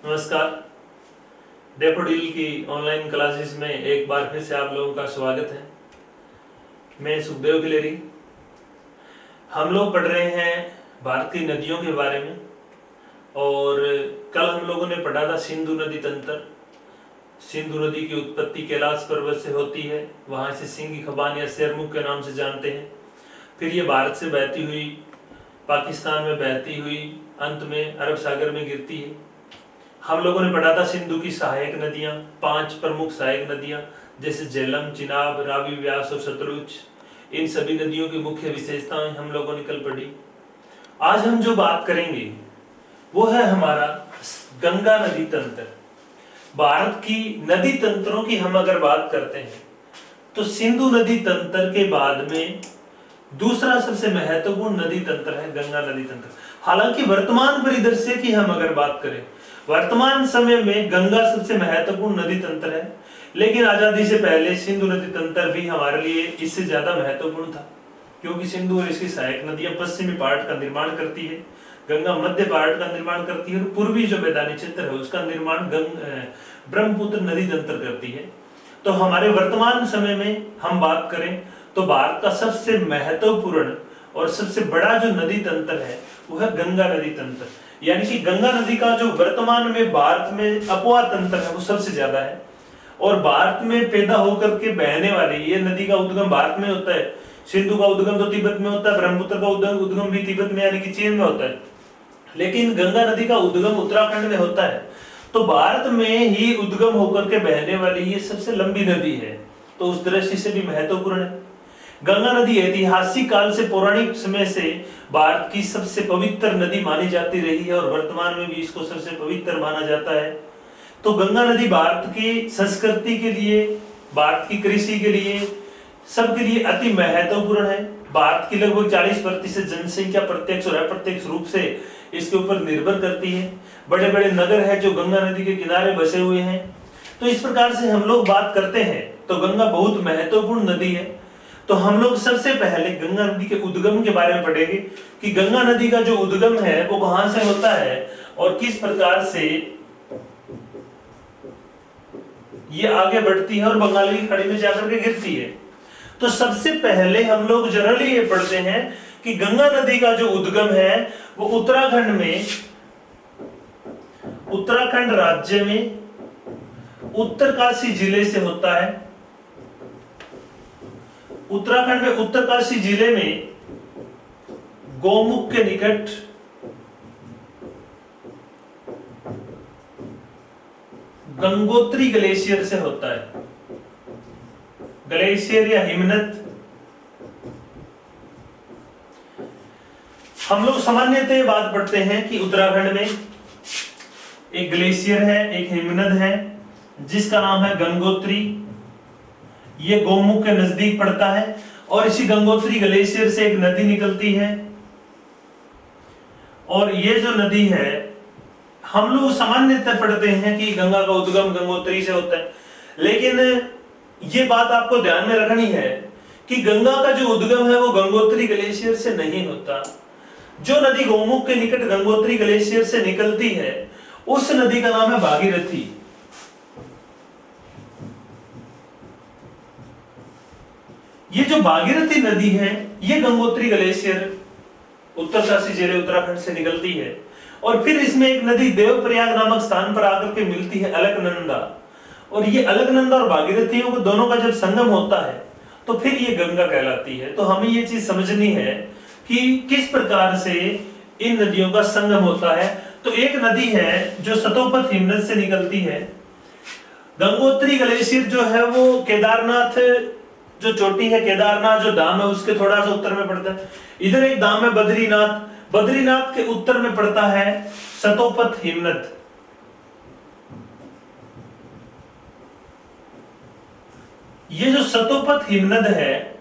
नमस्कार। डैफोडिल की online classes में एक बार फिर से आप लोगों का स्वागत है। मैं सुखदेव गिलेरी। हम लोग पढ़ रहे हैं भारत की नदियों के बारे में और कल हम लोगों ने पढ़ा था सिंधु नदी तंत्र। सिंधु नदी की उत्पत्ति कैलाश पर्वत से होती है, वहाँ से सिंघी खबान या शेरमुख के नाम से जानते हैं। फिर ये भारत से बहती हुई पाकिस्तान में बहती हुई अंत में अरब सागर में गिरती है। हम लोगों ने पढ़ा था सिंधु की सहायक नदियां, 5 प्रमुख सहायक नदियां जैसे झेलम, चिनाब, रावी, व्यास और सतलुज। इन सभी नदियों की मुख्य विशेषताएं हम लोगों ने कल पढ़ी। आज हम जो बात करेंगे वो है हमारा गंगा नदी तंत्र। भारत की नदी तंत्रों की हम अगर बात करते हैं तो सिंधु नदी तंत्र के बाद में दूसरा सबसे महत्वपूर्ण नदी तंत्र है गंगा नदी तंत्र। हालांकि वर्तमान परिदृश्य की हम अगर बात करें, वर्तमान समय में गंगा सबसे महत्वपूर्ण नदी तंत्र है, लेकिन आजादी से पहले सिंधु नदी तंत्र भी हमारे लिए इससे ज्यादा महत्वपूर्ण था, क्योंकि सिंधु और इसकी सहायक नदियां पश्चिमी पहाड़ का निर्माण करती है, गंगा मध्य पहाड़ का निर्माण करती है और पूर्वी जो मैदानी क्षेत्र है उसका निर्माण ब्रह्मपुत्र नदी तंत्र करती है। तो हमारे वर्तमान समय में हम बात करें तो भारत का सबसे महत्वपूर्ण और सबसे बड़ा जो नदी तंत्र है वो है गंगा नदी तंत्र। यानी कि गंगा नदी का जो वर्तमान में भारत में अपवाह तंत्र है वो सबसे ज्यादा है और भारत में पैदा होकर के बहने वाली ये नदी का उद्गम भारत में होता है। सिंधु का उद्गम तो तिब्बत में होता है, ब्रह्मपुत्र का उद्गम भी तिब्बत में यानी कि चीन में होता है, लेकिन गंगा नदी का उद्गम उत्तराखंड में होता है। तो भारत में ही उद्गम होकर के बहने वाली ये सबसे लंबी नदी है, तो उस दृष्टि से भी महत्वपूर्ण है। गंगा नदी ऐतिहासिक काल से, पौराणिक समय से भारत की सबसे पवित्र नदी मानी जाती रही है और वर्तमान में भी इसको सबसे पवित्र माना जाता है। तो गंगा नदी भारत की संस्कृति के लिए, भारत की कृषि के लिए, सबके लिए अति महत्वपूर्ण है। भारत की लगभग 40% जनसंख्या प्रत्यक्ष और अप्रत्यक्ष रूप से इसके ऊपर निर्भर करती है। बड़े बड़े नगर है जो गंगा नदी के किनारे बसे हुए हैं। तो इस प्रकार से हम लोग बात करते हैं तो गंगा बहुत महत्वपूर्ण नदी है। तो हम लोग सबसे पहले गंगा नदी के उद्गम के बारे में पढ़ेंगे कि गंगा नदी का जो उद्गम है वो कहां से होता है और किस प्रकार से ये आगे बढ़ती है और बंगाल की खाड़ी में जाकर के गिरती है। तो सबसे पहले हम लोग जनरली ये पढ़ते हैं कि गंगा नदी का जो उद्गम है वो उत्तराखंड में, उत्तराखंड राज्य में उत्तरकाशी जिले से होता है। उत्तराखंड में उत्तरकाशी जिले में गौमुख के निकट गंगोत्री ग्लेशियर से होता है। ग्लेशियर या हिमनद, हम लोग सामान्यतः बात पढ़ते हैं कि उत्तराखंड में एक ग्लेशियर है, एक हिमनद है जिसका नाम है गंगोत्री। ये गौमुख के नजदीक पड़ता है और इसी गंगोत्री ग्लेशियर से एक नदी निकलती है और ये जो नदी है हम लोग सामान्यतः पढ़ते हैं कि गंगा का उद्गम गंगोत्री से होता है, लेकिन ये बात आपको ध्यान में रखनी है कि गंगा का जो उद्गम है वो गंगोत्री ग्लेशियर से नहीं होता। जो नदी गौमुख के निकट गंगोत्री ग्लेशियर से निकलती है उस नदी का नाम है भागीरथी। ये जो भागीरथी नदी है ये गंगोत्री ग्लेशियर उत्तरकाशी जिले उत्तराखंड से निकलती है और फिर इसमें एक नदी देवप्रयाग नामक स्थान पर आकर के मिलती है, अलकनंदा। और ये अलकनंदा और भागीरथियों को दोनों का जब संगम होता है तो फिर ये गंगा कहलाती है। तो हमें ये चीज समझनी है कि किस प्रकार से इन नदियों का संगम होता है। तो एक नदी है जो सतोपथ हिमनद से निकलती है। गंगोत्री ग्लेशियर जो है वो केदारनाथ, जो चोटी है केदारनाथ जो धाम है उसके थोड़ा सा उत्तर में पड़ता है। इधर एक धाम है बद्रीनाथ, बद्रीनाथ के उत्तर में पड़ता है सतोपथ हिमनद। ये जो सतोपथ हिमनद है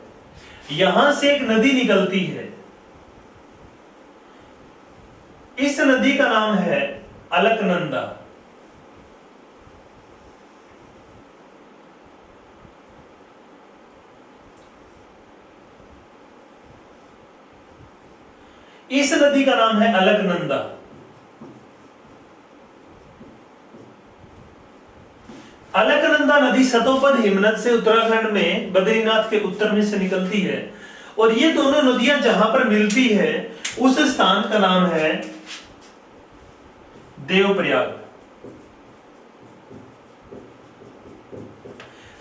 यहां से एक नदी निकलती है, इस नदी का नाम है अलकनंदा। इस नदी का नाम है अलकनंदा। अलकनंदा नदी सतोपद हिमनद से उत्तराखंड में बद्रीनाथ के उत्तर में से निकलती है और ये दोनों नदियां जहां पर मिलती है उस स्थान का नाम है देवप्रयाग।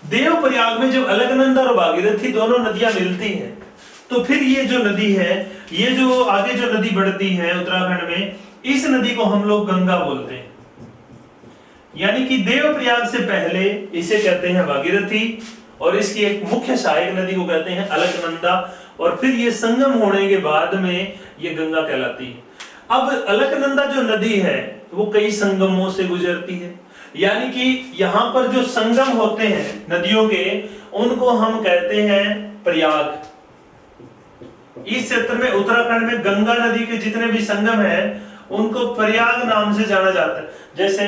देवप्रयाग में जब अलकनंदा और भागीरथी दोनों नदियां मिलती हैं तो फिर ये जो नदी है, ये जो आगे जो नदी बढ़ती है उत्तराखंड में, इस नदी को हम लोग गंगा बोलते हैं। यानी कि देवप्रयाग से पहले इसे कहते हैं भागीरथी और इसकी एक मुख्य सहायक नदी को कहते हैं अलकनंदा और फिर ये संगम होने के बाद में ये गंगा कहलाती है। अब अलकनंदा जो नदी है वो कई संगमों से गुजरती है, यानी कि यहाँ पर जो संगम होते हैं नदियों के उनको हम कहते हैं प्रयाग। इस क्षेत्र में उत्तराखंड में गंगा नदी के जितने भी संगम हैं उनको प्रयाग नाम से जाना जाता है। जैसे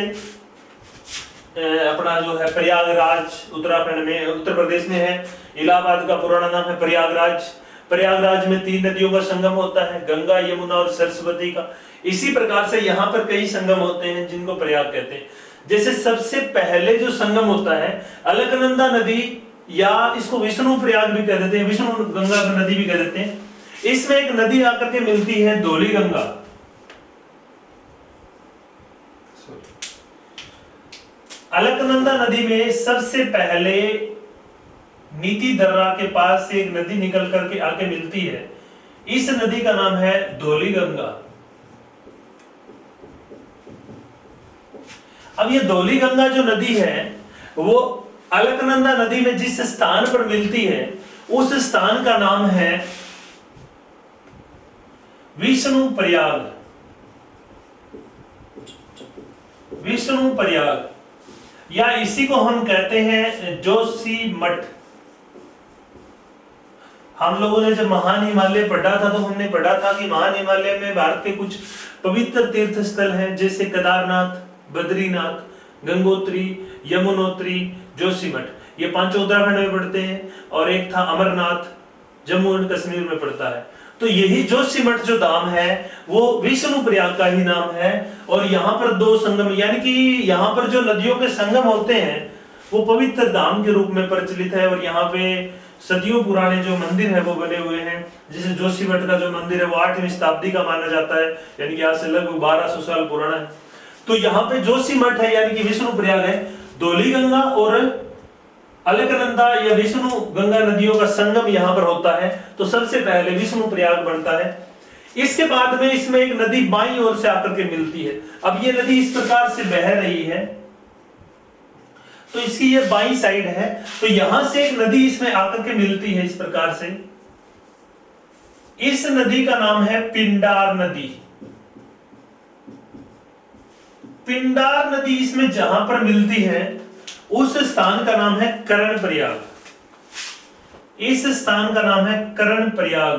अपना जो है प्रयागराज उत्तराखंड में, उत्तर प्रदेश में है, इलाहाबाद का पुराना नाम है प्रयागराज। प्रयागराज में 3 नदियों का संगम होता है, गंगा, यमुना और सरस्वती का। इसी प्रकार से यहाँ पर कई संगम होते हैं जिनको प्रयाग कहते हैं। जैसे सबसे पहले जो संगम होता है अलकनंदा नदी, या इसको विष्णु प्रयाग भी कह देते हैं, विष्णु गंगा नदी भी कह देते हैं। इसमें एक नदी आकर के मिलती है धौली गंगा। अलकनंदा नदी में सबसे पहले नीति दर्रा के पास से एक नदी निकल करके आके मिलती है, इस नदी का नाम है धौली गंगा। अब ये धौली गंगा जो नदी है वो अलकनंदा नदी में जिस स्थान पर मिलती है उस स्थान का नाम है विष्णु प्रयाग। विष्णु प्रयाग या इसी को हम कहते हैं जोशीमठ। हम लोगों ने जब महान हिमालय पढ़ा था तो हमने पढ़ा था कि महान हिमालय में भारत के कुछ पवित्र तीर्थ स्थल हैं, जैसे केदारनाथ, बद्रीनाथ, गंगोत्री, यमुनोत्री, जोशीमठ। ये 5 उत्तराखंड में पड़ते हैं और एक था अमरनाथ, जम्मू एंड कश्मीर में पड़ता है। तो यही जोशीमठ जो धाम है वो विष्णु प्रयाग का ही नाम है और यहाँ पर 2 संगम, यानी कि यहाँ पर जो नदियों के संगम होते हैं वो पवित्र धाम के रूप में प्रचलित है। और यहाँ पे सदियों पुराने जो मंदिर है वो बने हुए हैं। जैसे जोशीमठ का जो मंदिर है वो 8वीं शताब्दी का माना जाता है, यानी कि आज से लगभग 1200 साल पुराना है। तो यहाँ पे जोशीमठ है यानी कि विष्णु प्रयाग है। धौली गंगा और अलकनंदा या विष्णु गंगा नदियों का संगम यहाँ पर होता है, तो सबसे पहले विष्णु प्रयाग बनता है। इसके बाद में इसमें एक नदी बाईं ओर से आकर के मिलती है। अब ये नदी इस प्रकार से बह रही है तो इसकी ये बाईं साइड है, तो यहां से एक नदी इसमें आकर के मिलती है इस प्रकार से। इस नदी का नाम है पिंडार नदी। पिंडार नदी इसमें जहां पर मिलती है उस स्थान का नाम है कर्णप्रयाग। इस स्थान का नाम है कर्णप्रयाग।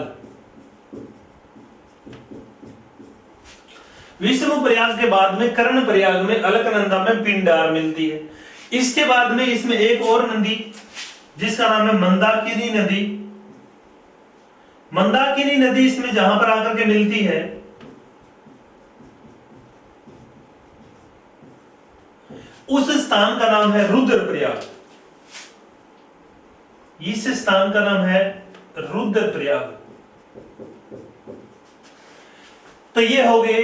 विष्णु प्रयाग के बाद में कर्णप्रयाग में अलकनंदा में पिंडार मिलती है। इसके बाद में इसमें एक और नदी जिसका नाम है मंदाकिनी नदी। मंदाकिनी नदी इसमें जहां पर आकर के मिलती है उस स्थान का नाम है रुद्रप्रयाग। इस स्थान का नाम है रुद्रप्रयाग। तो ये हो गए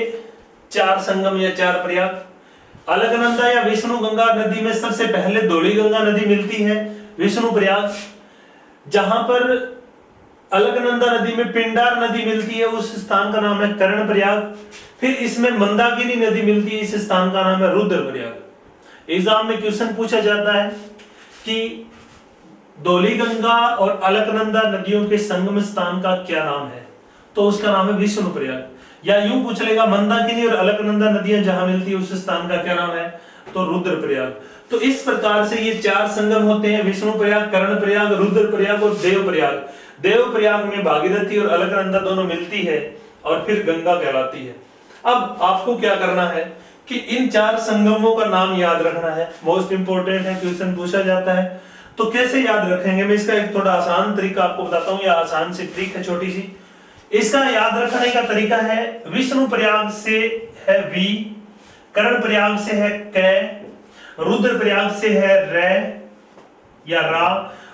4 संगम या 4 प्रयाग। अलकनंदा या विष्णु गंगा नदी में सबसे पहले धौली गंगा नदी मिलती है, विष्णु प्रयाग। जहां पर अलकनंदा नदी में पिंडार नदी मिलती है उस स्थान का नाम है कर्णप्रयाग। फिर इसमें मंदाकिनी नदी मिलती है, इस स्थान का नाम है रुद्रप्रयाग। एग्जाम में क्वेश्चन पूछा जाता है कि धौली गंगा और अलकनंदा नदियों के संगम स्थान का क्या नाम है, तो उसका नाम है विष्णु प्रयाग। या यूं पूछ लेगा मंदाकिनी और अलकनंदा नदियां जहां मिलती है उस स्थान का क्या नाम है, तो रुद्रप्रयाग। तो इस प्रकार से ये 4 संगम होते हैं, विष्णु प्रयाग, कर्णप्रयाग, रुद्रप्रयाग और देवप्रयाग। देवप्रयाग में भागीरथी और अलकनंदा दोनों मिलती है और फिर गंगा कहलाती है। अब आपको क्या करना है कि इन 4 संगमों का नाम याद रखना है, मोस्ट इंपोर्टेंट है, क्वेश्चन पूछा जाता है। तो कैसे याद रखेंगे, मैं इसका एक थोड़ा आसान तरीका आपको बताता हूं, या आसान सी ट्रिक है छोटी सी। इसका याद रखने का तरीका है, विष्णु प्रयाग से है वी, कर्णप्रयाग से है कै, रुद्रप्रयाग से है रै या रा,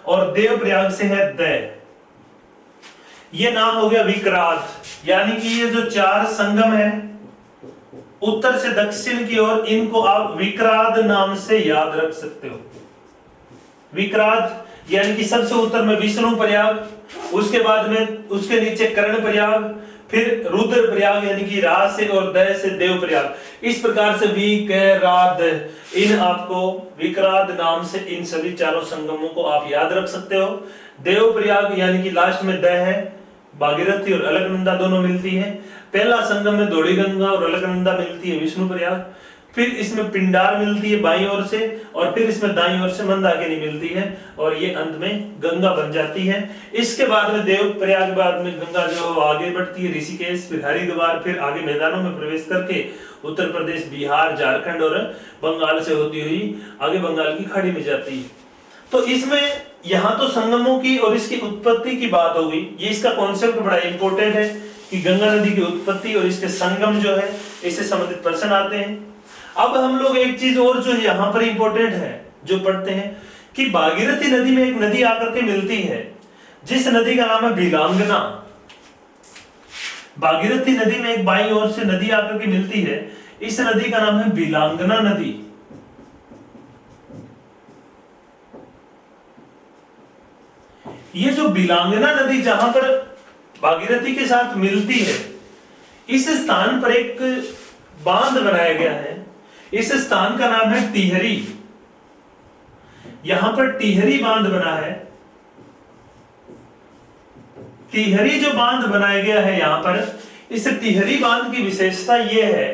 और देवप्रयाग से है दै। ये नाम हो गया विकरात, यानी कि ये जो 4 संगम है उत्तर से दक्षिण की ओर, इनको आप विकरात नाम से याद रख सकते हो। विकरात यानी कि सबसे उत्तर में विष्णु प्रयाग, उसके बाद में उसके नीचे कर्ण प्रयाग, फिर रुद्र प्रयाग यानी कि रा से और दै से देव प्रयाग। इस प्रकार से विकरात, इन आपको विकरात नाम से इन सभी चारों संगमों को आप याद रख सकते हो। देव प्रयाग यानी कि लास्ट में दै है, भागीरथी और अलकनंदा दोनों मिलती है। पहला संगम में धौली गंगा और अलकनंदा मिलती है विष्णु प्रयाग, फिर इसमें पिंडार मिलती है बाईं ओर से, और फिर इसमें दाईं ओर से मंदाकिनी मिलती है, और ये अंत में गंगा बन जाती है। इसके बाद में देव प्रयाग, बाद में गंगा जो आगे बढ़ती है ऋषिकेश, फिर हरिद्वार, फिर आगे मैदानों में प्रवेश करके उत्तर प्रदेश, बिहार, झारखंड और बंगाल से होती हुई आगे बंगाल की खाड़ी में जाती है। तो इसमें यहाँ तो संगमों की और इसकी उत्पत्ति की बात हो गई। ये इसका कॉन्सेप्ट बड़ा इंपॉर्टेंट है कि गंगा नदी की उत्पत्ति और इसके संगम जो है, इससे संबंधित प्रश्न आते हैं। अब हम लोग एक चीज और जो यहाँ पर इंपॉर्टेंट है जो पढ़ते हैं कि भागीरथी नदी में एक नदी आकर के मिलती है, जिस नदी का नाम है बिलांगना। भागीरथी नदी में एक बाईं ओर से नदी आकर के मिलती है, इस नदी का नाम है बिलांगना नदी। ये जो बिलांगना नदी जहां पर भागीरथी के साथ मिलती है, इस स्थान पर एक बांध बनाया गया है। इस स्थान का नाम है टिहरी। यहां पर टिहरी बांध बना है। टिहरी जो बांध बनाया गया है यहां पर, इस टिहरी बांध की विशेषता यह है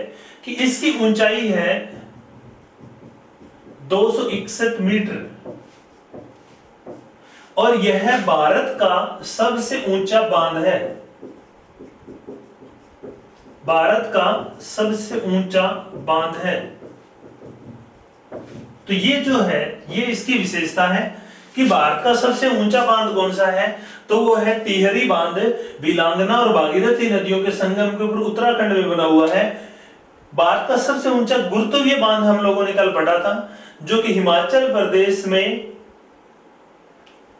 कि इसकी ऊंचाई है 261 मीटर, और यह भारत का सबसे ऊंचा बांध है। भारत का सबसे ऊंचा बांध है। तो ये जो है, ये इसकी विशेषता है कि भारत का सबसे ऊंचा बांध कौन सा है, तो वो है टिहरी बांध। बिलांगना और भागीरथी नदियों के संगम के ऊपर उत्तराखंड में बना हुआ है। भारत का सबसे ऊंचा गुरुत्वीय बांध हम लोगों ने कल पढ़ा था, जो कि हिमाचल प्रदेश में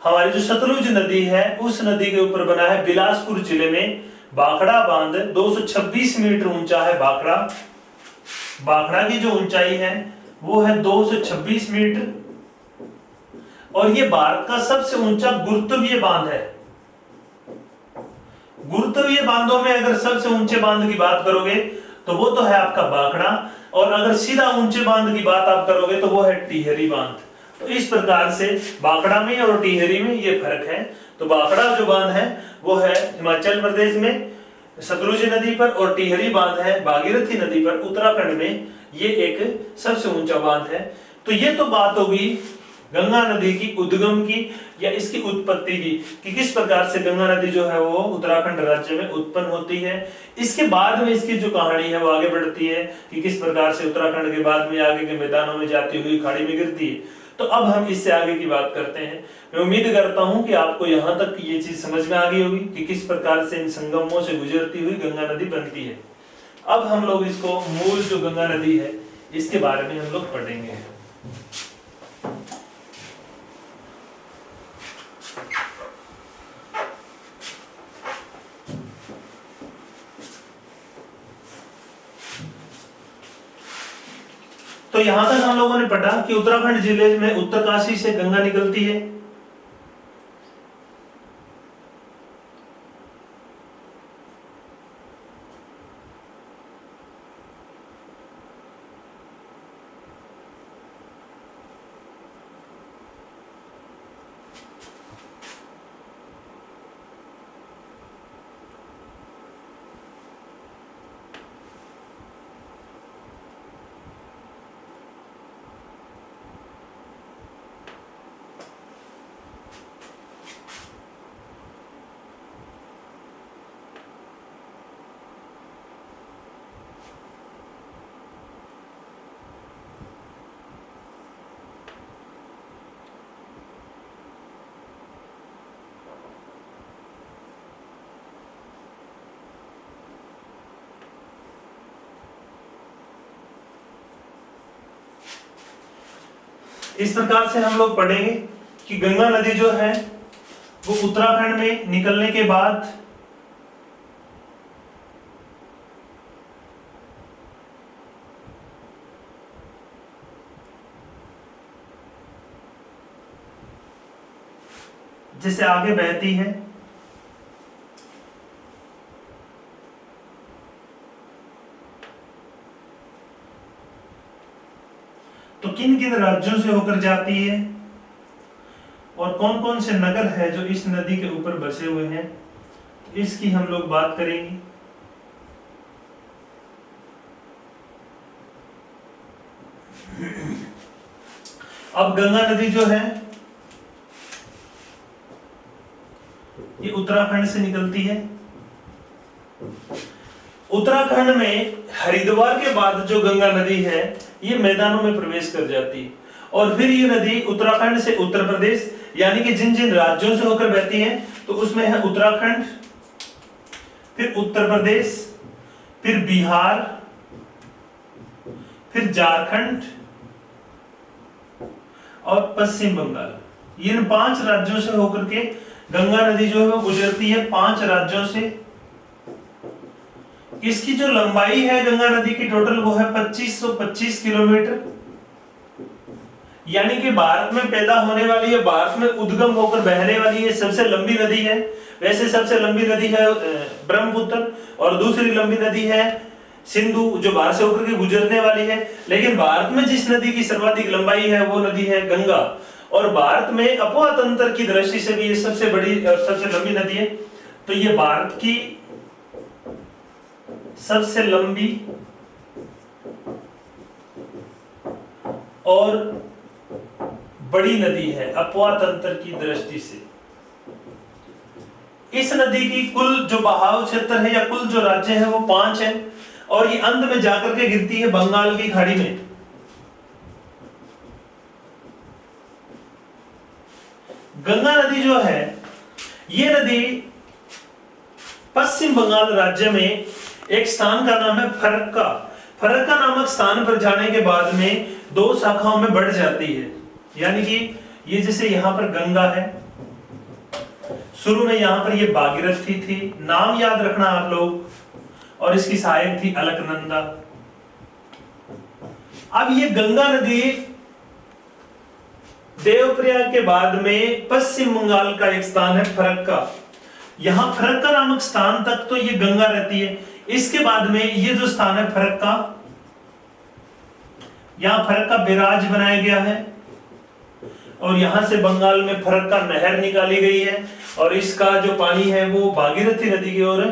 हमारी जो सतलुज नदी है उस नदी के ऊपर बना है, बिलासपुर जिले में। भाखड़ा बांध 226 मीटर ऊंचा है। भाखड़ा, भाखड़ा की जो ऊंचाई है वो है 226 मीटर, और ये भारत का सबसे ऊंचा गुरुत्वीय बांध है। गुरुत्वीय बांधों में अगर सबसे ऊंचे बांध की बात करोगे तो वो तो है आपका भाखड़ा, और अगर सीधा ऊंचे बांध की बात आप करोगे तो वो है टिहरी बांध। तो इस प्रकार से भाखड़ा में और टिहरी में ये फर्क है। तो भाखड़ा जो बांध है वो है हिमाचल प्रदेश में सतलुज नदी पर, और टिहरी बांध है भागीरथी नदी पर उत्तराखंड में। ये एक सबसे ऊंचा बांध है। तो ये तो बात होगी गंगा नदी की उद्गम की या इसकी उत्पत्ति की, कि किस प्रकार से गंगा नदी जो है वो उत्तराखंड राज्य में उत्पन्न होती है। इसके बाद में इसकी जो कहानी है वो आगे बढ़ती है कि किस प्रकार से उत्तराखंड के बाद में आगे के मैदानों में जाती हुई खाड़ी में गिरती है। तो अब हम इससे आगे की बात करते हैं। मैं उम्मीद करता हूं कि आपको यहां तक ये चीज समझ में आ गई होगी कि किस प्रकार से इन संगमों से गुजरती हुई गंगा नदी बनती है। अब हम लोग इसको मूल जो गंगा नदी है इसके बारे में हम लोग पढ़ेंगे। तो यहां तक हम लोगों ने पढ़ा कि उत्तराखंड जिले में उत्तरकाशी से गंगा निकलती है। इस प्रकार से हम लोग पढ़ेंगे कि गंगा नदी जो है वो उत्तराखंड में निकलने के बाद जैसे आगे बहती है, तो किन किन राज्यों से होकर जाती है और कौन कौन से नगर है जो इस नदी के ऊपर बसे हुए हैं, तो इसकी हम लोग बात करेंगे। अब गंगा नदी जो है ये उत्तराखंड से निकलती है। उत्तराखंड में हरिद्वार के बाद जो गंगा नदी है ये मैदानों में प्रवेश कर जाती है और फिर ये नदी उत्तराखंड से उत्तर प्रदेश यानी कि जिन जिन राज्यों से होकर बहती है तो उसमें है उत्तराखंड, फिर उत्तर प्रदेश, फिर बिहार, फिर झारखंड और पश्चिम बंगाल। इन 5 राज्यों से होकर के गंगा नदी जो है वो गुजरती है, 5 राज्यों से। इसकी जो लंबाई है गंगा नदी की टोटल वो है 2525 किलोमीटर, यानी कि भारत में पैदा होने वाली है, भारत में उद्गम होकर बहने वाली है सबसे लंबी नदी है। वैसे सबसे लंबी नदी है ब्रह्मपुत्र और दूसरी लंबी नदी है सिंधु जो भारत से होकर के गुजरने वाली है, लेकिन भारत में जिस नदी की सर्वाधिक लंबाई है वो नदी है गंगा। और भारत में अपवा तंत्र की दृष्टि से भी ये सबसे बड़ी और सबसे लंबी नदी है। तो ये भारत की सबसे लंबी और बड़ी नदी है अपवा तंत्र की दृष्टि से। इस नदी की कुल जो बहाव क्षेत्र है या कुल जो राज्य है वो 5 है और ये अंत में जाकर के गिरती है बंगाल की खाड़ी में। गंगा नदी जो है ये नदी पश्चिम बंगाल राज्य में एक स्थान का नाम है फरक्का। फरक्का नामक स्थान पर जाने के बाद में 2 शाखाओं में बढ़ जाती है, यानी कि ये जैसे यहां पर गंगा है, शुरू में यहां पर ये भागीरथी थी, नाम याद रखना आप लोग, और इसकी सहायक थी अलकनंदा। अब ये गंगा नदी देवप्रयाग के बाद में पश्चिम बंगाल का एक स्थान है फरक्का। यहां फरक्का नामक स्थान तक तो ये गंगा रहती है। इसके बाद में ये जो स्थान है फरक्का, यहां फरक्का बैराज बनाया गया है और यहां से बंगाल में फरक्का नहर निकाली गई है और इसका जो पानी है वो भागीरथी नदी की ओर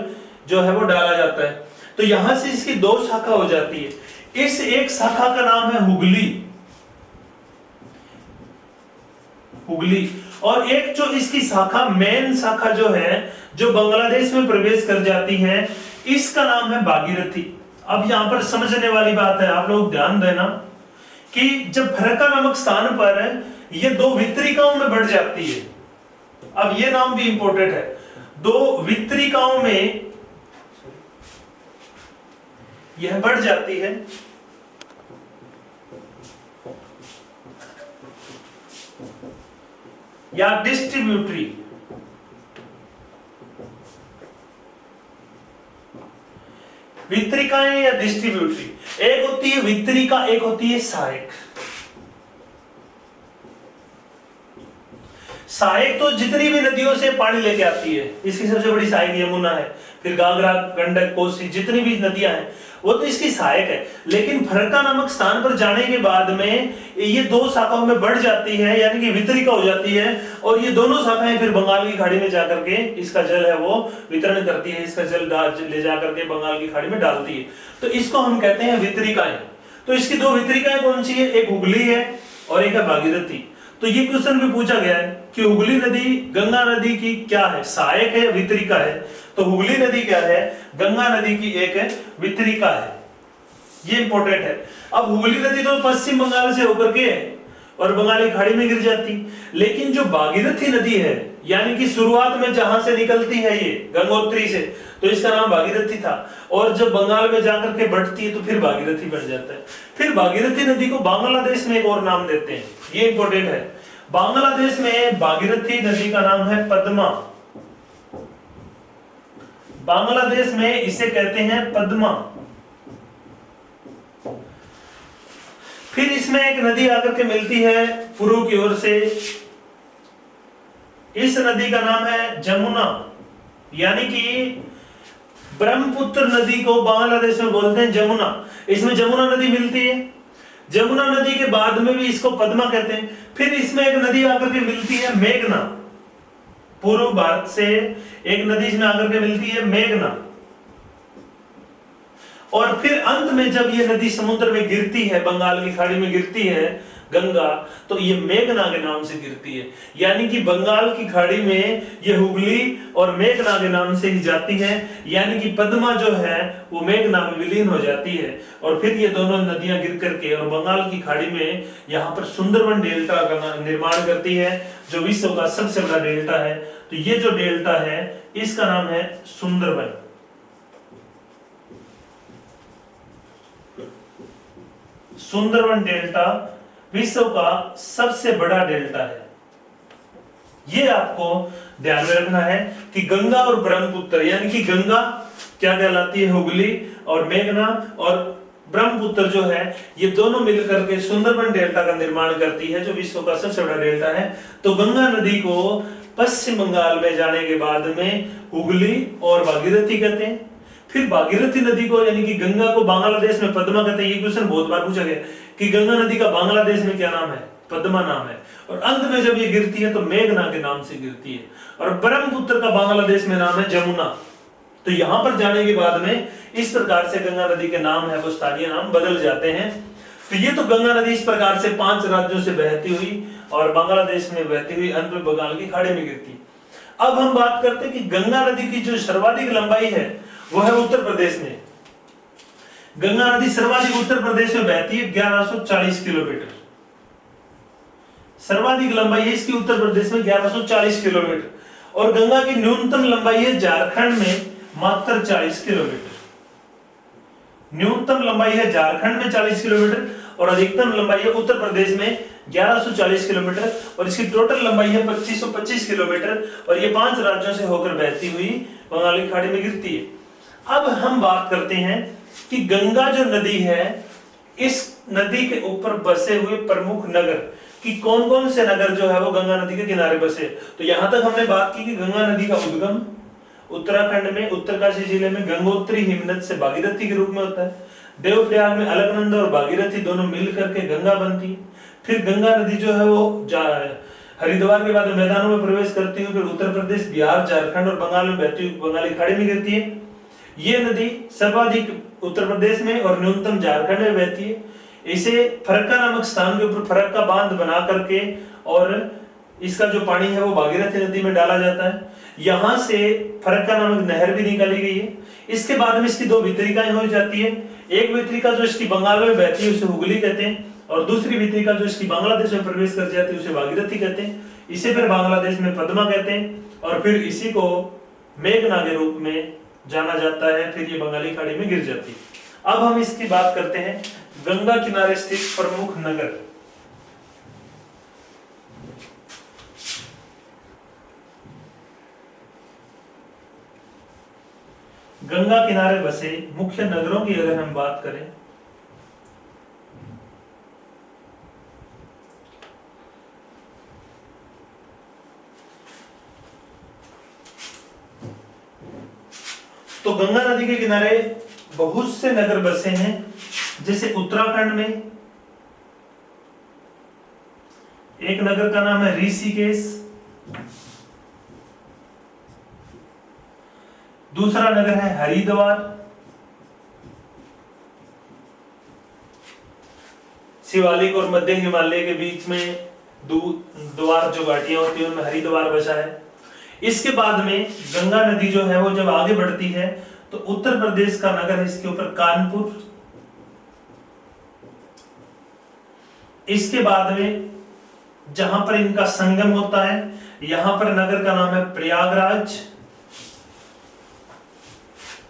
जो है वो डाला जाता है। तो यहां से इसकी 2 शाखा हो जाती है। इस एक शाखा का नाम है हुगली, हुगली, और एक जो इसकी शाखा मेन शाखा जो है जो बांग्लादेश में प्रवेश कर जाती है इसका नाम है भागीरथी। अब यहां पर समझने वाली बात है, आप लोग ध्यान देना कि जब फरक्का नामक स्थान पर ये 2 वितरिकाओं में बढ़ जाती है। अब ये नाम भी इंपॉर्टेंट है, 2 वितरिकाओं में यह बढ़ जाती है। या डिस्ट्रीब्यूटरी, वितरिकाएं या डिस्ट्रीब्यूटरी। एक होती है वितरिका, एक होती है सहायक। सहायक तो जितनी भी नदियों से पानी लेके आती है, इसकी सबसे बड़ी सहायक यमुना है, फिर घाघरा, गंडक, कोसी, जितनी भी नदियां हैं वो तो इसकी सहायक है। लेकिन फरक्का नामक स्थान पर जाने के बाद में ये 2 शाखाओं में बढ़ जाती है, यानी कि वितरिका हो जाती है, और ये दोनों शाखाएं फिर बंगाल की खाड़ी में जाकर के इसका जल है वो वितरण करती है, इसका जल ले जाकर के बंगाल की खाड़ी में डालती है। तो इसको हम कहते हैं वितरिकाएं। तो इसकी 2 वितरिकाएं कौन सी है, एक हुगली है और एक है भागीरथी। तो ये क्वेश्चन भी पूछा गया है कि हुगली नदी गंगा नदी की क्या है, सहायक है, वितरिका है। तो हुगली नदी क्या है, गंगा नदी की एक है वितरिका है। ये इंपॉर्टेंट है। अब हुगली नदी तो पश्चिम बंगाल से होकर के और बंगाली खाड़ी में गिर जाती, लेकिन जो भागीरथी नदी है, यानी कि शुरुआत में जहां से निकलती है ये गंगोत्री से, तो इसका नाम भागीरथी था, और जब बंगाल में जाकर के बढ़ती है तो फिर भागीरथी बढ़ जाता है। फिर भागीरथी नदी को बांग्लादेश में एक और नाम देते हैं, ये इंपॉर्टेंट है। बांग्लादेश में भागीरथी नदी का नाम है पद्मा। बांग्लादेश में इसे कहते हैं पद्मा। फिर इसमें एक नदी आकर के मिलती है पूर्व की ओर से, इस नदी का नाम है जमुना, यानी कि ब्रह्मपुत्र नदी को बांग्लादेश में बोलते हैं जमुना। इसमें जमुना नदी मिलती है, जमुना नदी के बाद में भी इसको पद्मा कहते हैं। फिर इसमें एक नदी आकर के मिलती है मेघना, पूर्व भारत से एक नदी इसमें आकर के मिलती है मेघना। और फिर अंत में जब ये नदी समुद्र में गिरती है, बंगाल की खाड़ी में गिरती है गंगा, तो ये मेघना के नाम से गिरती है। यानी कि बंगाल की खाड़ी में ये हुगली और मेघना के नाम से ही जाती है, यानी कि पद्मा जो है वो मेघना में विलीन हो जाती है। और फिर ये दोनों नदियां गिर करके और बंगाल की खाड़ी में यहाँ पर सुंदरबन डेल्टा का निर्माण करती है, जो विश्व का सबसे बड़ा डेल्टा है। तो ये जो डेल्टा है इसका नाम है सुंदरबन। सुंदरबन डेल्टा विश्व का सबसे बड़ा डेल्टा है। ये आपको ध्यान में रखना है कि गंगा और ब्रह्मपुत्र, यानी कि गंगा क्या कहलाती है हुगली, और मेघना और ब्रह्मपुत्र जो है ये दोनों मिलकर के सुंदरबन डेल्टा का निर्माण करती है, जो विश्व का सबसे बड़ा डेल्टा है। तो गंगा नदी को पश्चिम बंगाल में जाने के बाद में हुगली और भागीरथी कहते हैं। फिर भागीरथी नदी को, यानी कि गंगा को बांग्लादेश में पद्मा कहते हैं। ये क्वेश्चन बहुत बार पूछा गया कि गंगा नदी का बांग्लादेश में क्या नाम है, पद्मा नाम है। और अंत में जब ये गिरती है तो मेघना के नाम से गिरती है। और ब्रह्मपुत्र का बांग्लादेश में नाम है जमुना। तो यहां पर जाने के बाद में इस प्रकार से गंगा नदी के नाम है वो स्थानीय नाम बदल जाते हैं। तो ये तो गंगा नदी इस प्रकार से 5 राज्यों से बहती हुई और बांग्लादेश में बहती हुई अंत में बंगाल की खाड़ी में गिरती। अब हम बात करते हैं कि गंगा नदी की जो सर्वाधिक लंबाई है वो है उत्तर प्रदेश में। गंगा नदी सर्वाधिक उत्तर प्रदेश में बहती है 1140 किलोमीटर। सर्वाधिक लंबाई है इसकी उत्तर प्रदेश में 1140 किलोमीटर। और गंगा की न्यूनतम लंबाई है झारखंड में मात्र 40 किलोमीटर। न्यूनतम लंबाई है झारखंड में 40 किलोमीटर और अधिकतम लंबाई है उत्तर प्रदेश में 1140 किलोमीटर। और इसकी टोटल लंबाई है 2525 किलोमीटर। और ये 5 राज्यों से होकर बहती हुई बंगाल की खाड़ी में गिरती है। अब हम बात करते हैं कि गंगा जो नदी है, इस नदी के ऊपर बसे हुए प्रमुख नगर कि कौन कौन से नगर जो है वो गंगा नदी के किनारे बसे। तो यहां तक हमने बात की कि गंगा नदी का उद्गम उत्तराखंड में उत्तरकाशी जिले में गंगोत्री हिमनद से भागीरथी के रूप में होता है। देवप्रयाग में अलकनंदा और भागीरथी दोनों मिल करके गंगा बनती है। फिर गंगा नदी जो है वो हरिद्वार के बाद मैदानों में प्रवेश करती है, फिर उत्तर प्रदेश, बिहार, झारखंड और बंगाल में बहती हुई बंगाली खाड़ी में गिरती है। ये नदी सर्वाधिक उत्तर प्रदेश में और न्यूनतम झारखंड में बहती है। इसे फरक्का नामक स्थान के ऊपर फरक्का बांध बना करके और इसका जो पानी है वो भागीरथी नदी में डाला जाता है। यहां से फरक्का नामक नहर भी निकाली गई है। इसके बाद में इसकी 2 वितरिकाएं हो जाती है। एक वितरिका जो इसकी बंगाल में बहती है उसे हुगली कहते हैं, और दूसरी वितरिका जो इसकी बांग्लादेश में प्रवेश कर जाती है उसे भागीरथी कहते हैं। इसे फिर बांग्लादेश में पद्मा कहते हैं और फिर इसी को मेघना के रूप में जाना जाता है। फिर ये बंगाली खाड़ी में गिर जाती है। अब हम इसकी बात करते हैं गंगा किनारे स्थित प्रमुख नगर। गंगा किनारे बसे मुख्य नगरों की अगर हम बात करें तो गंगा नदी के किनारे बहुत से नगर बसे हैं। जैसे उत्तराखंड में एक नगर का नाम है ऋषिकेश, दूसरा नगर है हरिद्वार, शिवालिक और मध्य हिमालय के बीच में द्वार जो घाटियां होती है उनमें हरिद्वार बसा है। इसके बाद में गंगा नदी जो है वो जब आगे बढ़ती है तो उत्तर प्रदेश का नगर है इसके ऊपर कानपुर। इसके बाद में जहां पर इनका संगम होता है यहां पर नगर का नाम है प्रयागराज।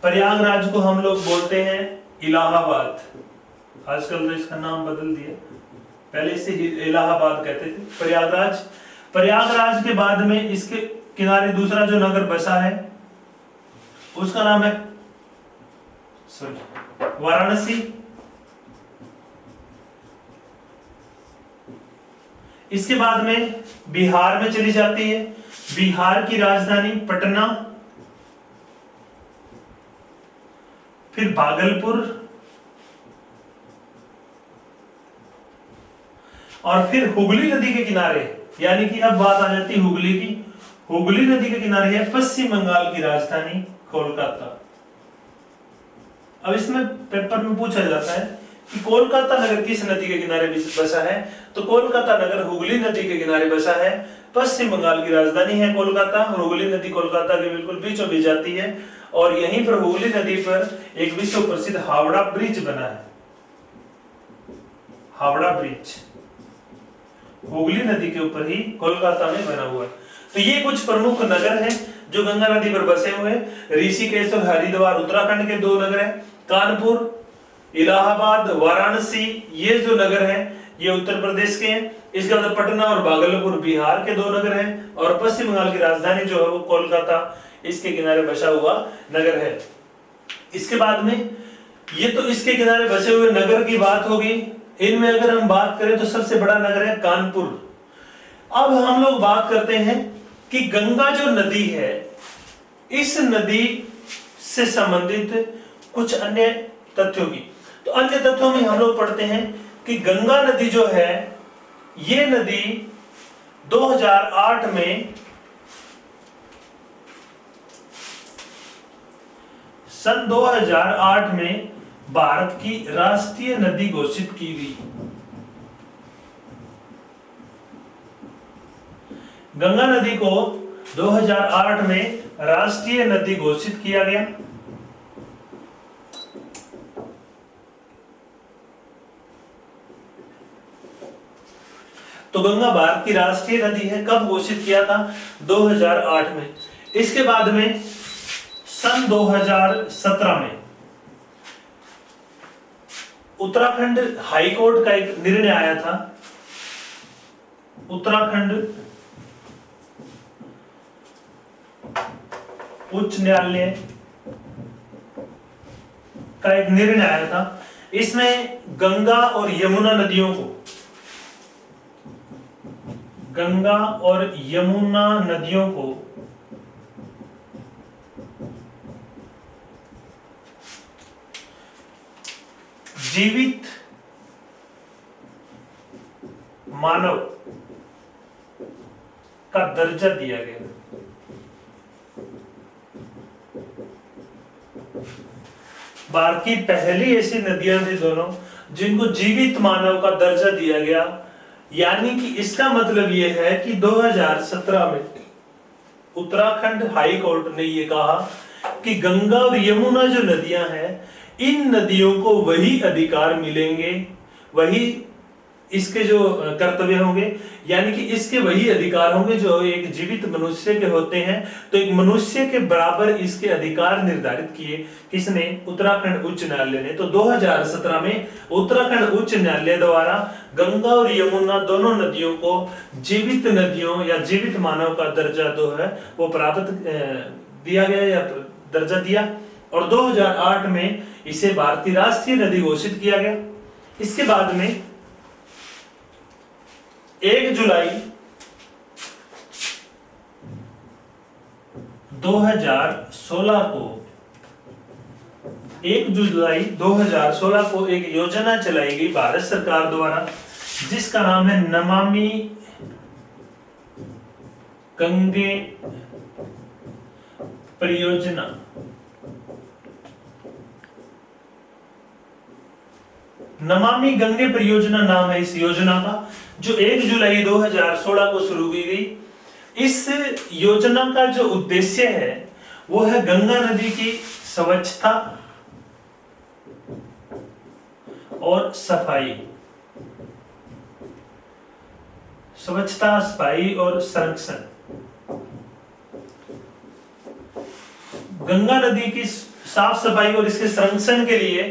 प्रयागराज को हम लोग बोलते हैं इलाहाबाद, आजकल तो इसका नाम बदल दिया। पहले इसे इलाहाबाद कहते थे। प्रयागराज, प्रयागराज के बाद में इसके किनारे दूसरा जो नगर बसा है उसका नाम है वाराणसी। इसके बाद में बिहार में चली जाती है, बिहार की राजधानी पटना, फिर भागलपुर, और फिर हुगली नदी के किनारे, यानी कि अब बात आ जाती है हुगली की। हुगली नदी के किनारे है पश्चिम बंगाल की राजधानी कोलकाता। अब इसमें पेपर में पूछा जाता है कि कोलकाता नगर किस नदी के किनारे बसा है, तो कोलकाता नगर हुगली नदी के किनारे बसा है। पश्चिम बंगाल की राजधानी है कोलकाता, और हुगली नदी कोलकाता के बिल्कुल बीचों बीच जाती है, और यहीं पर हुगली नदी पर एक विश्व प्रसिद्ध हावड़ा ब्रिज बना है। हावड़ा ब्रिज हुगली नदी के ऊपर ही कोलकाता में बना हुआ है। तो ये कुछ प्रमुख नगर हैं जो गंगा नदी पर बसे हुए हैं। ऋषिकेश और हरिद्वार उत्तराखंड के दो नगर हैं। कानपुर, इलाहाबाद, वाराणसी, ये जो नगर हैं ये उत्तर प्रदेश के हैं। इसके बाद पटना और भागलपुर बिहार के दो नगर हैं, और पश्चिम बंगाल की राजधानी जो है वो कोलकाता इसके किनारे बसा हुआ नगर है। इसके बाद में ये तो इसके किनारे बसे हुए नगर की बात होगी। इनमें अगर हम बात करें तो सबसे बड़ा नगर है कानपुर। अब हम लोग बात करते हैं कि गंगा जो नदी है, इस नदी से संबंधित कुछ अन्य तथ्यों की। तो अन्य तथ्यों में हम लोग पढ़ते हैं कि गंगा नदी जो है, ये नदी 2008 में सन 2008 में भारत की राष्ट्रीय नदी घोषित की गई। गंगा नदी को 2008 में राष्ट्रीय नदी घोषित किया गया। तो गंगा भारत की राष्ट्रीय नदी है। कब घोषित किया था? 2008 में। इसके बाद में सन 2017 में उत्तराखंड हाई कोर्ट का एक निर्णय आया था। उत्तराखंड उच्च न्यायालय का एक निर्णय आया था। इसमें गंगा और यमुना नदियों को, गंगा और यमुना नदियों को जीवित मानव का दर्जा दिया गया। भारत की पहली ऐसी नदियां थी दोनों जिनको जीवित मानव का दर्जा दिया गया। यानी कि इसका मतलब यह है कि 2017 में उत्तराखंड हाई कोर्ट ने यह कहा कि गंगा और यमुना जो नदियां हैं, इन नदियों को वही अधिकार मिलेंगे, वही इसके जो कर्तव्य होंगे, यानी कि इसके वही अधिकार होंगे जो एक जीवित मनुष्य के होते हैं। तो एक मनुष्य के बराबर इसके अधिकार निर्धारित किए। किसने? उत्तराखंड उच्च न्यायालय ने। तो 2017 में उत्तराखंड उच्च न्यायालय द्वारा गंगा और यमुना दोनों नदियों को जीवित नदियों या जीवित मानव का दर्जा जो है वो प्राप्त दिया गया या दर्जा दिया, और 2008 में इसे भारतीय राष्ट्रीय नदी घोषित किया गया। इसके बाद में 1 जुलाई 2016 को 1 जुलाई 2016 को एक योजना चलाई गई भारत सरकार द्वारा, जिसका नाम है नमामि गंगे परियोजना। नमामि गंगे परियोजना नाम है इस योजना का, जो 1 जुलाई 2016 को शुरू की गई। इस योजना का जो उद्देश्य है वो है गंगा नदी की स्वच्छता और सफाई, स्वच्छता, सफाई और संरक्षण। गंगा नदी की साफ सफाई और इसके संरक्षण के लिए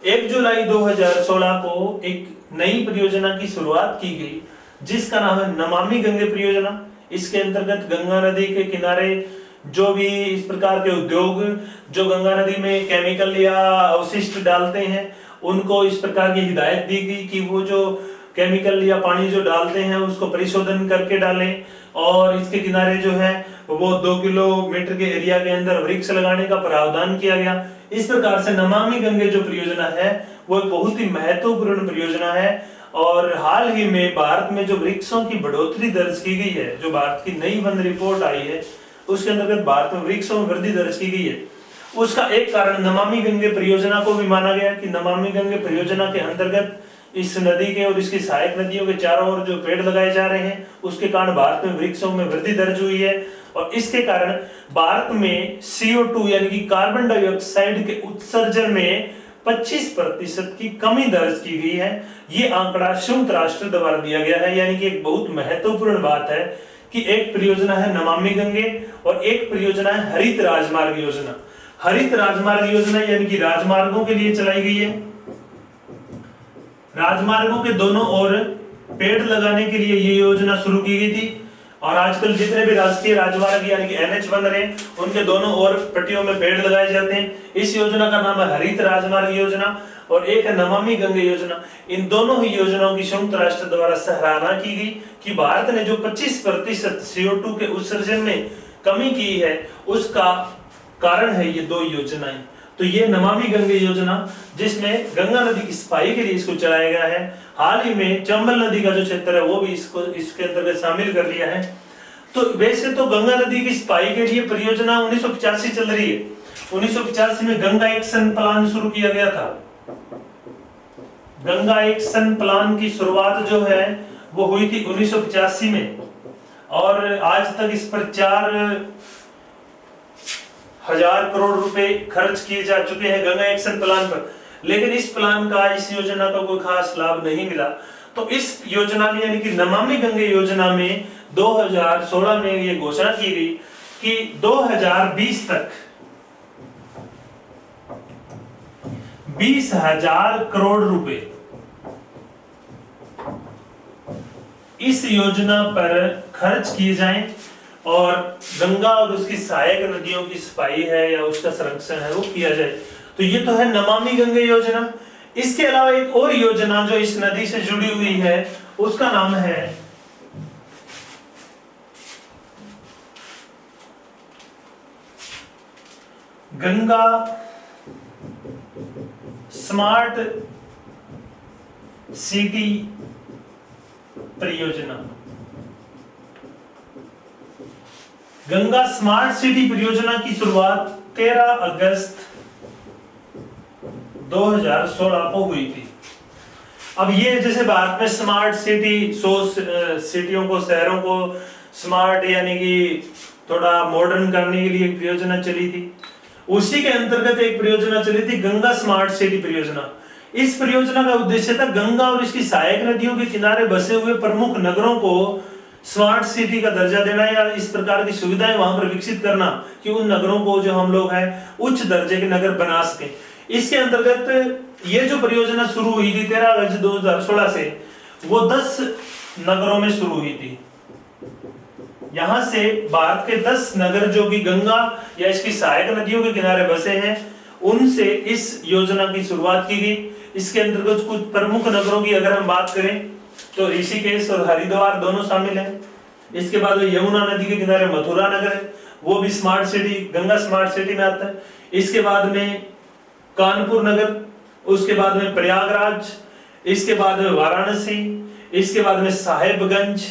1 जुलाई 2016 को एक नई परियोजना की शुरुआत की गई जिसका नाम है नमामि गंगे परियोजना। इसके अंतर्गत गंगा नदी के किनारे जो भी इस प्रकार के उद्योग जो गंगा नदी में केमिकल या अवशिष्ट डालते हैं उनको इस प्रकार की हिदायत दी गई कि वो जो केमिकल या पानी जो डालते हैं उसको परिशोधन करके डालें, और इसके किनारे जो है वो 2 किलोमीटर के एरिया के अंदर वृक्ष लगाने का प्रावधान किया गया। इस प्रकार से नमामि गंगे जो परियोजना है वो एक बहुत ही महत्वपूर्ण परियोजना है। और हाल ही में भारत में जो वृक्षों की बढ़ोतरी दर्ज की गई है, जो भारत की नई वन रिपोर्ट आई है उसके अंतर्गत भारत में वृक्षों में वृद्धि दर्ज की गई है, उसका एक कारण नमामि गंगे परियोजना को भी माना गया कि नमामि गंगे परियोजना के अंतर्गत इस नदी के और इसकी सहायक नदियों के चारों ओर जो पेड़ लगाए जा रहे हैं उसके कारण भारत में वृक्षों में वृद्धि दर्ज हुई है। और इसके कारण भारत में CO2 यानी कि कार्बन डाइऑक्साइड के उत्सर्जन में 25% की कमी दर्ज की गई है। ये आंकड़ा संयुक्त राष्ट्र द्वारा दिया गया है, यानी कि एक बहुत महत्वपूर्ण बात है कि एक परियोजना है नमामि गंगे और एक परियोजना है हरित राजमार्ग योजना। हरित राजमार्ग योजना यानी कि राजमार्गों के लिए चलाई गई है। राजमार्गों के दोनों ओर पेड़ लगाने के लिए ये योजना शुरू की गई थी, और आजकल जितने भी राष्ट्रीय राजमार्ग यानी कि NH बन रहे हैं उनके दोनों ओर पट्टियों में पेड़ लगाए जाते हैं। इस योजना का नाम है हरित राजमार्ग योजना और एक है नमामि गंगे योजना। इन दोनों ही योजनाओं की संयुक्त राष्ट्र द्वारा सराहना की गई कि भारत ने जो 25% CO2 के उत्सर्जन में कमी की है उसका कारण है ये दो योजनाएं। तो ये नमामि गंगे योजना जिसमें गंगा नदी की सफाई के लिए इसको चलाया गया है। हाल ही में चंबल नदी का जो क्षेत्र है वो भी इसके अंतर्गत शामिल कर लिया है। तो वैसे तो गंगा नदी की सफाई के लिए परियोजना 1985 चल रही है। 1985 में गंगा एक्शन प्लान शुरू किया गया था। गंगा एक्शन प्लान की शुरुआत जो है वो हुई थी 1985 में, और आज तक इस पर 4,000 करोड़ रुपए खर्च किए जा चुके हैं गंगा एक्शन प्लान पर। लेकिन इस प्लान का, इस योजना का कोई खास लाभ नहीं मिला। तो इस योजना में यानी कि नमामि गंगे योजना में 2016 में ये घोषणा की गई कि 2020 तक 20,000 करोड़ रुपए इस योजना पर खर्च किए जाएं और गंगा और उसकी सहायक नदियों की सफाई है या उसका संरक्षण है वो किया जाए। तो ये तो है नमामि गंगे योजना। इसके अलावा एक और योजना जो इस नदी से जुड़ी हुई है उसका नाम है गंगा स्मार्ट सिटी परियोजना। गंगा स्मार्ट सिटी परियोजना की शुरुआत 13 अगस्त 2016 को हुई थी। अब ये जैसे भारत में स्मार्ट सिटी 100 सिटियों को, शहरों को स्मार्ट यानी कि थोड़ा मॉडर्न करने के लिए एक परियोजना चली थी, उसी के अंतर्गत एक परियोजना चली थी गंगा स्मार्ट सिटी परियोजना। इस परियोजना का उद्देश्य था गंगा और इसकी सहायक नदियों के किनारे बसे हुए प्रमुख नगरों को स्मार्ट सिटी का दर्जा देना या इस प्रकार की सुविधाएं वहां पर विकसित करना कि उन नगरों को जो हम लोग हैं उच्च दर्जे के नगर बना सके। इसके अंतर्गत ये जो परियोजना शुरू हुई थी 13 अगस्त 2016 से, वो 10 नगरों में शुरू हुई थी। यहां से भारत के 10 नगर जो कि गंगा या इसकी सहायक नदियों के किनारे बसे हैं उनसे इस योजना की शुरुआत की गई। इसके अंतर्गत कुछ प्रमुख नगरों की अगर हम बात करें तो ऋषिकेश और हरिद्वार दोनों शामिल हैं। इसके बाद यमुना नदी के किनारे मथुरा नगर है, वो भी smart city, Ganga smart city में आता है। इसके बाद में कानपुर नगर, उसके बाद में प्रयागराज, इसके बाद में वाराणसी, इसके बाद में साहेबगंज,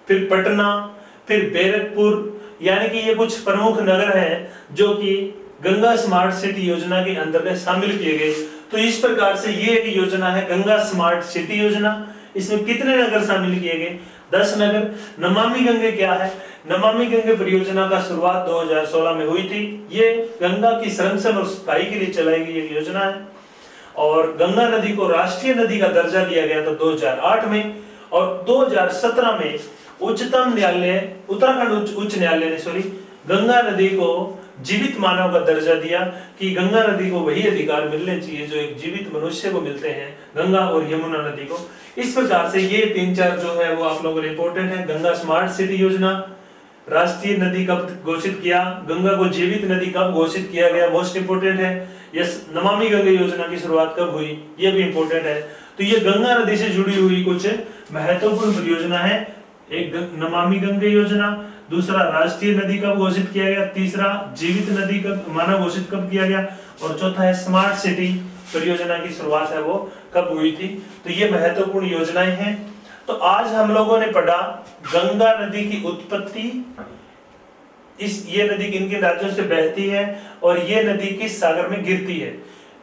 फिर पटना, फिर बैरकपुर, यानी कि ये कुछ प्रमुख नगर हैं जो कि गंगा स्मार्ट सिटी योजना के अंतर्गत शामिल किए गए। तो इस प्रकार से ये एक योजना है गंगा स्मार्ट सिटी योजना। इसमें कितने नगर शामिल किए गए? 10 नगर। नमामि गंगे क्या है? नमामि गंगे परियोजना का शुरुआत 2016 में हुई थी। ये गंगा की संरक्षण और सफाई के लिए चलाई गई एक योजना है, और गंगा नदी को राष्ट्रीय नदी का दर्जा दिया गया था 2008 में, और 2017 में उच्चतम न्यायालय, उत्तराखंड उच्च न्यायालय ने गंगा नदी को जीवित मानव का दर्जा दिया कि गंगा नदी को वही अधिकार मिलने चाहिए जो एक जीवित मनुष्य को मिलते हैं, गंगा और यमुना नदी को। इस प्रकार से ये 3-4 जो है वो आप लोगों के लिए इंपॉर्टेंट है। गंगा स्मार्ट सिटी योजना, राष्ट्रीय नदी कब घोषित किया, गंगा को जीवित नदी कब घोषित किया गया, मोस्ट इंपोर्टेंट है। यस, नमामि गंगे योजना की शुरुआत कब हुई, ये भी इंपॉर्टेंट है। तो ये गंगा नदी से जुड़ी हुई कुछ महत्वपूर्ण परियोजना है। एक नमामि गंगे योजना, दूसरा राष्ट्रीय नदी कब घोषित किया गया, तीसरा जीवित नदी कब मानव घोषित कब किया गया, और चौथा है स्मार्ट सिटी परियोजना की शुरुआत है वो कब हुई थी। तो ये महत्वपूर्ण योजनाएं हैं। तो आज हम लोगों ने पढ़ा गंगा नदी की उत्पत्ति, ये नदी किन किन राज्यों से बहती है और ये नदी किस सागर में गिरती है।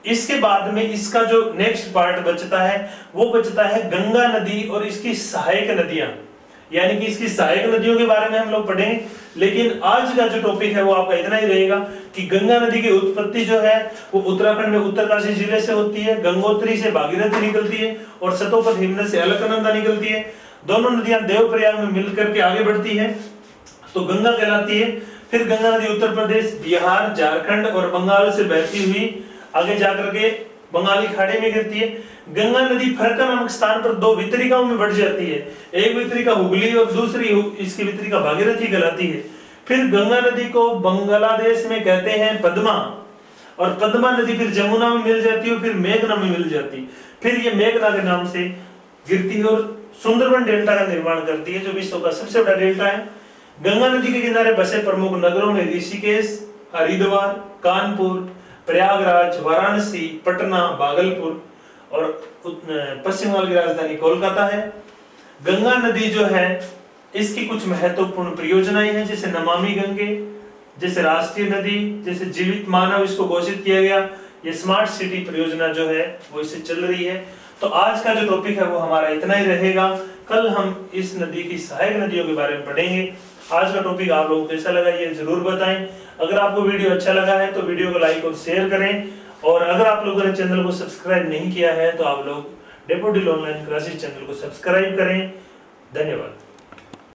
इसके बाद में इसका जो नेक्स्ट पार्ट बचता है वो बचता है गंगा नदी और इसकी सहायक नदियां, यानी कि इसकी सहायक नदियों के बारे में हम लोग पढ़ेंगे। लेकिन आज का जो टॉपिक है वो आपका इतना ही रहेगा कि गंगा नदी की उत्पत्ति जो है वो उत्तराखंड में उत्तरकाशी जिले से होती है, गंगोत्री से भागीरथी निकलती है और सतोपथ हिमनद से अलकनंदा निकलती है। दोनों नदियां देवप्रयाग में मिलकर के आगे बढ़ती है तो गंगा कहलाती है। फिर गंगा नदी उत्तर प्रदेश, बिहार, झारखंड और बंगाल से बहती हुई आगे जाकर के बंगाली खाड़ी में गिरती है। गंगा नदी फरक्का नामक स्थान पर 2 वितरिकाओं में बढ़ जाती है, एक वितरिका हुगली और दूसरी इसकी वितरिका भागीरथी कहलाती है। फिर गंगा नदी को बांग्लादेश में कहते हैं पद्मा, और पद्मा नदी फिर जमुना में मिल जाती है, फिर मेघना में मिल जाती, फिर ये मेघना के नाम से गिरती है और सुंदरबन डेल्टा का निर्माण करती है जो विश्व का सबसे बड़ा डेल्टा है। गंगा नदी के किनारे बसे प्रमुख नगरों में ऋषिकेश, हरिद्वार, कानपुर, प्रयागराज, वाराणसी, पटना, भागलपुर और पश्चिम बंगाल की राजधानी कोलकाता है। गंगा नदी जो है इसकी कुछ महत्वपूर्ण परियोजनाएं हैं, जैसे नमामि गंगे, जैसे राष्ट्रीय नदी, जैसे जीवित मानव इसको घोषित किया गया, ये स्मार्ट सिटी परियोजना जो है वो इससे चल रही है। तो आज का जो टॉपिक है वो हमारा इतना ही रहेगा। कल हम इस नदी की सहायक नदियों के बारे में पढ़ेंगे। आज का टॉपिक आप लोगों को कैसा लगा ये जरूर बताएं। अगर आपको वीडियो अच्छा लगा है तो वीडियो को लाइक और शेयर करें, और अगर आप लोगों ने चैनल को सब्सक्राइब नहीं किया है तो आप लोग डैफोडिल ऑनलाइन क्लासेस चैनल को सब्सक्राइब करें। धन्यवाद।